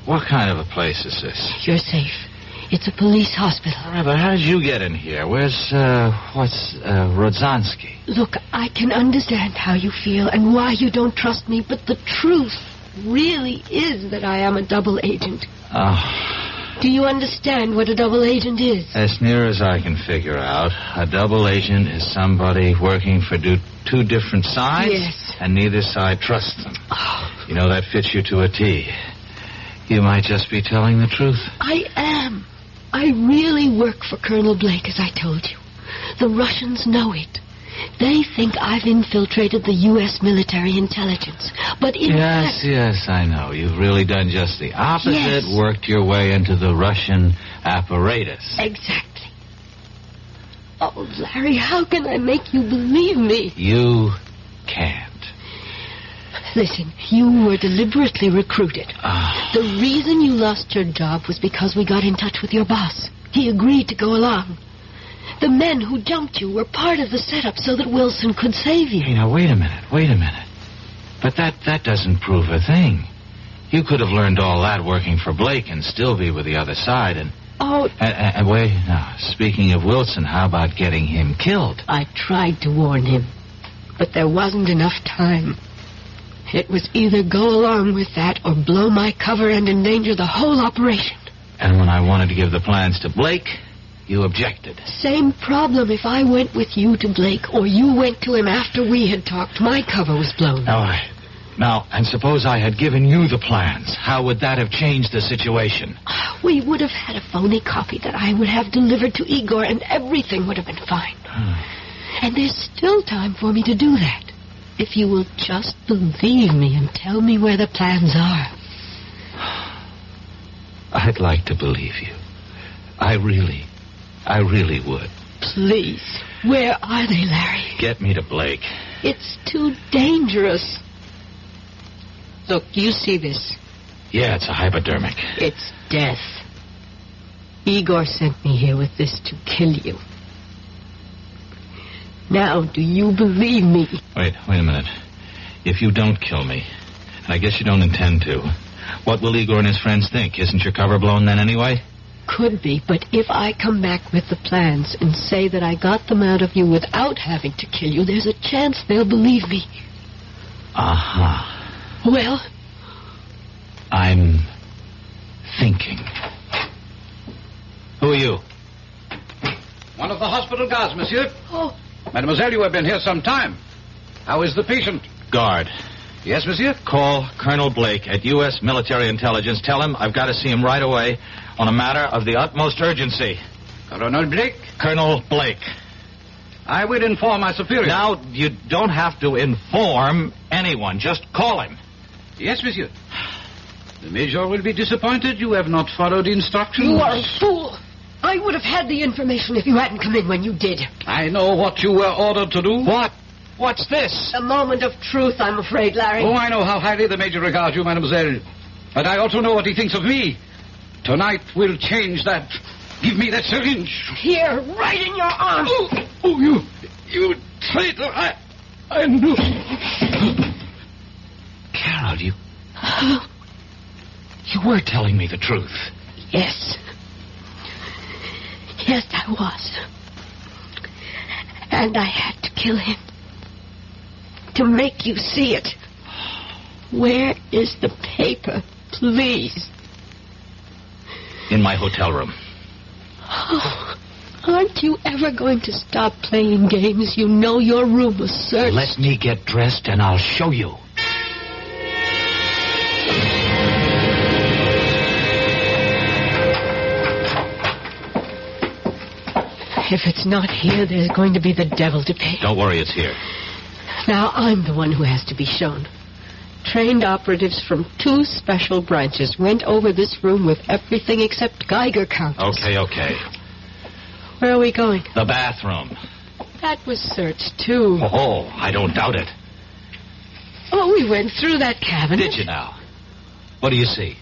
What kind of a place is this? You're safe. It's a police hospital. All right, but how did you get in here? Where's Rodzansky? Look, I can understand how you feel and why you don't trust me, but the truth really is that I am a double agent. Oh. Do you understand what a double agent is? As near as I can figure out, a double agent is somebody working for two different sides. Yes. And neither side trusts them. Oh. You know, that fits you to a T. You might just be telling the truth. I am. I really work for Colonel Blake, as I told you. The Russians know it. They think I've infiltrated the U.S. military intelligence. But in fact... Yes, I know. You've really done just the opposite. Yes. Worked your way into the Russian apparatus. Exactly. Oh, Larry, how can I make you believe me? You can't. Listen, you were deliberately recruited. The reason you lost your job was because we got in touch with your boss. He agreed to go along. The men who jumped you were part of the setup so that Wilson could save you. Hey, now, wait a minute. But that doesn't prove a thing. You could have learned all that working for Blake and still be with the other side and... Oh... And wait, now, speaking of Wilson, how about getting him killed? I tried to warn him, but there wasn't enough time. It was either go along with that or blow my cover and endanger the whole operation. And when I wanted to give the plans to Blake, you objected. Same problem if I went with you to Blake or you went to him after we had talked. My cover was blown. Now, and suppose I had given you the plans. How would that have changed the situation? We would have had a phony copy that I would have delivered to Igor and everything would have been fine. And there's still time for me to do that. If you will just believe me and tell me where the plans are. I'd like to believe you. I really would. Please. Where are they, Larry? Get me to Blake. It's too dangerous. Look, do you see this? Yeah, it's a hypodermic. It's death. Igor sent me here with this to kill you. Now, do you believe me? Wait a minute. If you don't kill me, and I guess you don't intend to, what will Igor and his friends think? Isn't your cover blown then anyway? Could be, but if I come back with the plans and say that I got them out of you without having to kill you, there's a chance they'll believe me. Well? I'm thinking. Who are you? One of the hospital guards, monsieur. Oh. Mademoiselle, you have been here some time. How is the patient? Guard. Yes, monsieur? Call Colonel Blake at U.S. Military Intelligence. Tell him I've got to see him right away on a matter of the utmost urgency. Colonel Blake? Colonel Blake. I will inform my superior. Now, you don't have to inform anyone. Just call him. Yes, monsieur. The Major will be disappointed you have not followed instructions. You are a fool. I would have had the information if you hadn't come in when you did. I know what you were ordered to do. What? What's this? A moment of truth, I'm afraid, Larry. Oh, I know how highly the Major regards you, mademoiselle. But I also know what he thinks of me. Tonight will change that. Give me that syringe. Here, right in your arm. Oh, you traitor. I knew. Carol, you were telling me the truth. Yes. Yes, I was. And I had to kill him. To make you see it. Where is the paper, please? In my hotel room. Oh, aren't you ever going to stop playing games? You know your room was searched. Let me get dressed and I'll show you. If it's not here, there's going to be the devil to pay. Don't worry, it's here. Now I'm the one who has to be shown. Trained operatives from 2 special branches went over this room with everything except Geiger counters. Okay. Where are we going? The bathroom. That was searched, too. Oh, I don't doubt it. Oh, we went through that cabinet. Did you now? What do you see?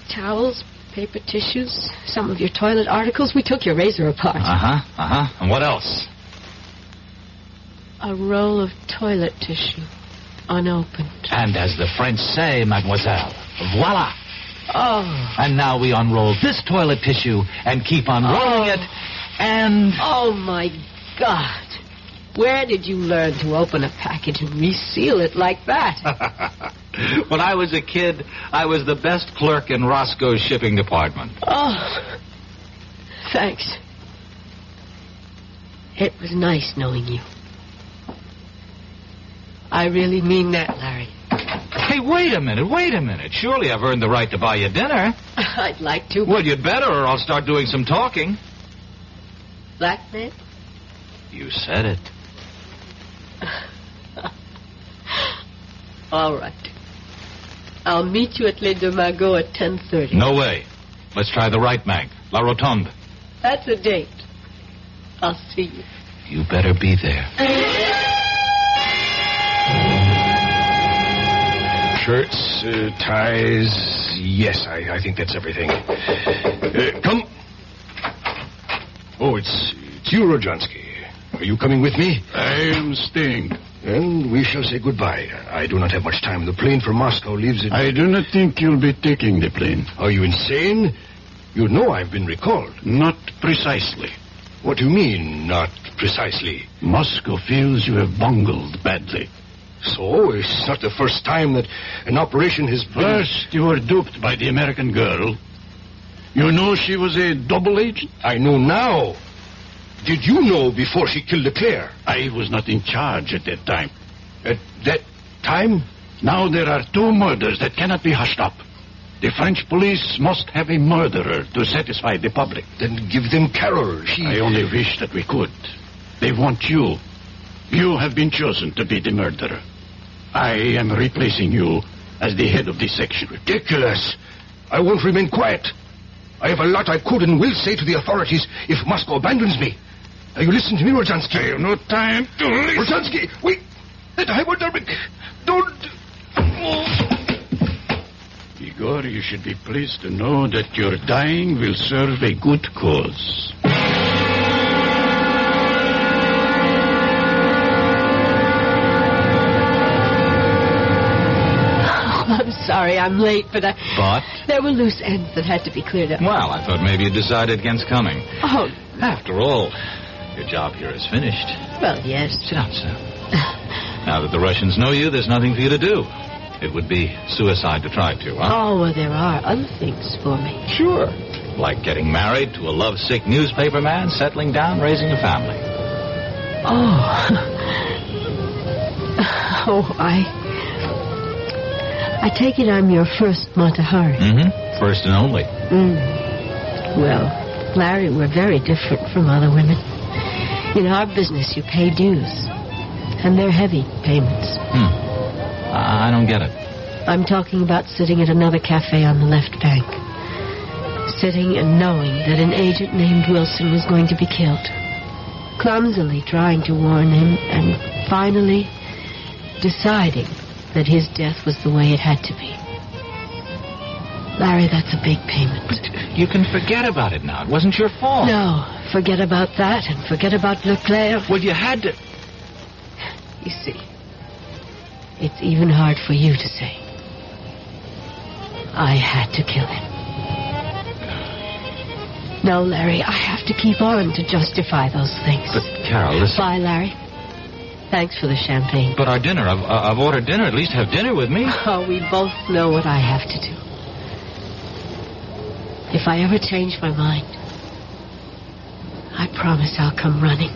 Towels, paper tissues, some of your toilet articles. We took your razor apart. And what else? A roll of toilet tissue, unopened. And as the French say, mademoiselle, voila. Oh. And now we unroll this toilet tissue and keep unrolling it, and... Oh, my God. Where did you learn to open a package and reseal it like that? When I was a kid, I was the best clerk in Roscoe's shipping department. Oh, thanks. It was nice knowing you. I really mean that, Larry. Hey, wait a minute. Surely I've earned the right to buy you dinner. I'd like to. Well, you'd better, or I'll start doing some talking. Blackmail? You said it. All right. I'll meet you at Les Deux Magots at 10:30. No way. Let's try the right bank, La Rotonde. That's a date. I'll see you. You better be there. Shirts, ties. Yes, I think that's everything. Come. Oh, it's you, Rojansky. Are you coming with me? I am staying. And we shall say goodbye. I do not have much time. The plane for Moscow leaves at... I do not think you'll be taking the plane. Are you insane? You know I've been recalled. Not precisely. What do you mean, not precisely? Moscow feels you have bungled badly. So? It's not the first time that an operation has been... First, you were duped by the American girl. You know she was a double agent? I know now. Did you know before she killed Leclerc? I was not in charge at that time. At that time? Now there are 2 murders that cannot be hushed up. The French police must have a murderer to satisfy the public. Then give them Carol. I only wish that we could. They want you. You have been chosen to be the murderer. I am replacing you as the head of this section. Ridiculous. I won't remain quiet. I have a lot I could and will say to the authorities if Moscow abandons me. Now you listen to me, Rojansky. I have no time to listen. Rojansky, wait. Don't... Igor, you should be pleased to know that your dying will serve a good cause. I'm sorry I'm late, but But? there were loose ends that had to be cleared up. Well, I thought maybe you decided against coming. Oh. After all, your job here is finished. Well, yes. Sit down, sir. Now that the Russians know you, there's nothing for you to do. It would be suicide to try to, huh? Oh, well, there are other things for me. Sure. Like getting married to a lovesick newspaper man, settling down, raising a family. I take it I'm your first Matahari. Mm-hmm. First and only. Well, Larry, we're very different from other women. In our business, you pay dues. And they're heavy payments. I don't get it. I'm talking about sitting at another cafe on the left bank. Sitting and knowing that an agent named Wilson was going to be killed. Clumsily trying to warn him, and finally deciding that his death was the way it had to be. Larry, that's a big payment. But you can forget about it now. It wasn't your fault. No, forget about that and forget about Leclerc. Well, you had to... You see, It's even hard for you to say. I had to kill him. No, Larry, I have to keep on to justify those things. But, Carol, listen. Bye, Larry. Thanks for the champagne. But our dinner. I've ordered dinner. At least have dinner with me. Oh, we both know what I have to do. If I ever change my mind, I promise I'll come running.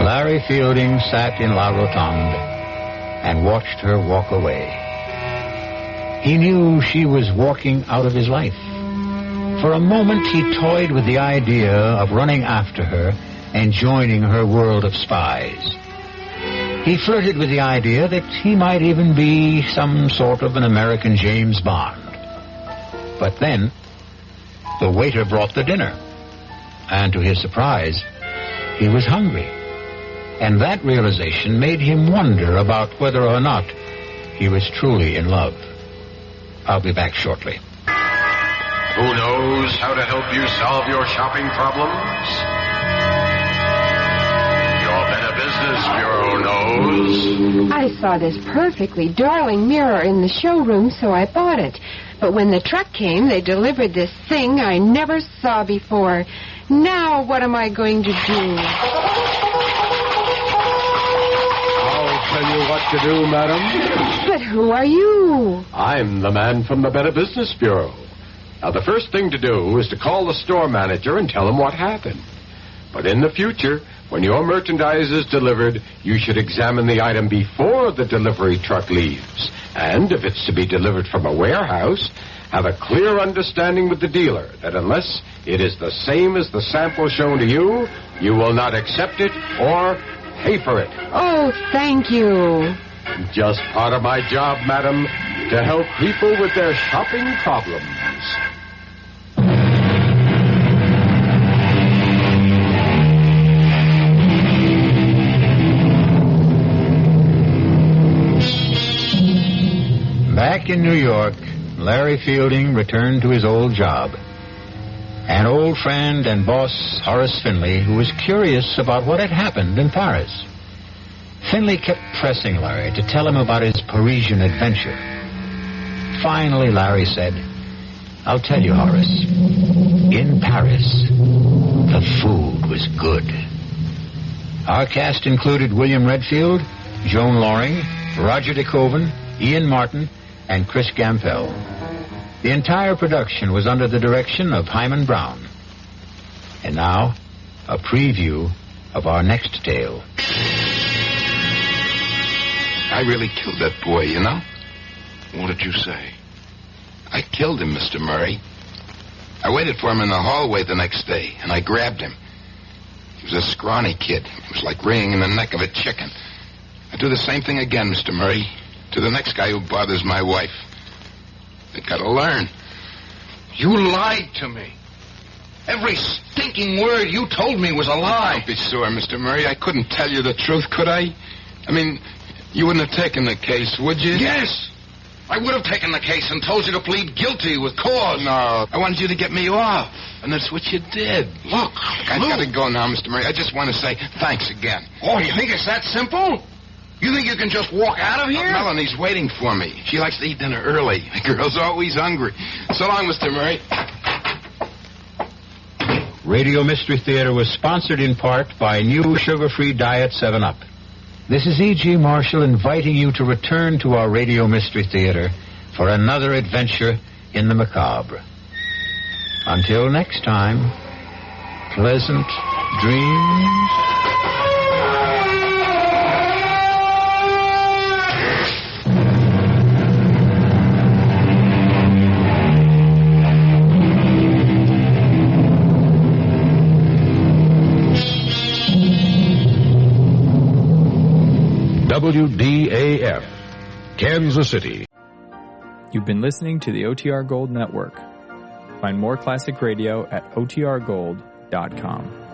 Larry Fielding sat in La Rotonde and watched her walk away. He knew she was walking out of his life. For a moment, he toyed with the idea of running after her and joining her world of spies. He flirted with the idea that he might even be some sort of an American James Bond. But then, the waiter brought the dinner. And to his surprise, he was hungry. And that realization made him wonder about whether or not he was truly in love. I'll be back shortly. Who knows how to help you solve your shopping problems? Your Better Business Bureau knows. I saw this perfectly darling mirror in the showroom, so I bought it. But when the truck came, they delivered this thing I never saw before. Now what am I going to do? I'll tell you what to do, madam. But who are you? I'm the man from the Better Business Bureau. Now, the first thing to do is to call the store manager and tell him what happened. But in the future, when your merchandise is delivered, you should examine the item before the delivery truck leaves. And if it's to be delivered from a warehouse, have a clear understanding with the dealer that unless it is the same as the sample shown to you, you will not accept it or pay for it. Oh, thank you. Just part of my job, madam, to help people with their shopping problems. Back in New York, Larry Fielding returned to his old job. An old friend and boss, Horace Finley, who was curious about what had happened in Paris. Finley kept pressing Larry to tell him about his Parisian adventure. Finally, Larry said, I'll tell you, Horace. In Paris, the food was good. Our cast included William Redfield, Joan Loring, Roger De Koven, Ian Martin, and Chris Gampel. The entire production was under the direction of Hyman Brown. And now, a preview of our next tale. I really killed that boy, you know? What did you say? I killed him, Mr. Murray. I waited for him in the hallway the next day, and I grabbed him. He was a scrawny kid. It was like wringing in the neck of a chicken. I'd do the same thing again, Mr. Murray, to the next guy who bothers my wife. They gotta learn. You lied to me. Every stinking word you told me was a lie. Don't be sore, Mr. Murray. I couldn't tell you the truth, could I? I mean, you wouldn't have taken the case, would you? Yes! I would have taken the case and told you to plead guilty with cause. No, I wanted you to get me off, and that's what you did. Look, I gotta go now, Mr. Murray. I just want to say thanks again. Oh, you think it's that simple? You think you can just walk out of here? Melanie's waiting for me. She likes to eat dinner early. The girl's always hungry. So long, Mr. Murray. Radio Mystery Theater was sponsored in part by new sugar-free Diet 7-Up. This is E.G. Marshall inviting you to return to our Radio Mystery Theater for another adventure in the macabre. Until next time, pleasant dreams. WDAF, Kansas City. You've been listening to the OTR Gold Network. Find more classic radio at otrgold.com.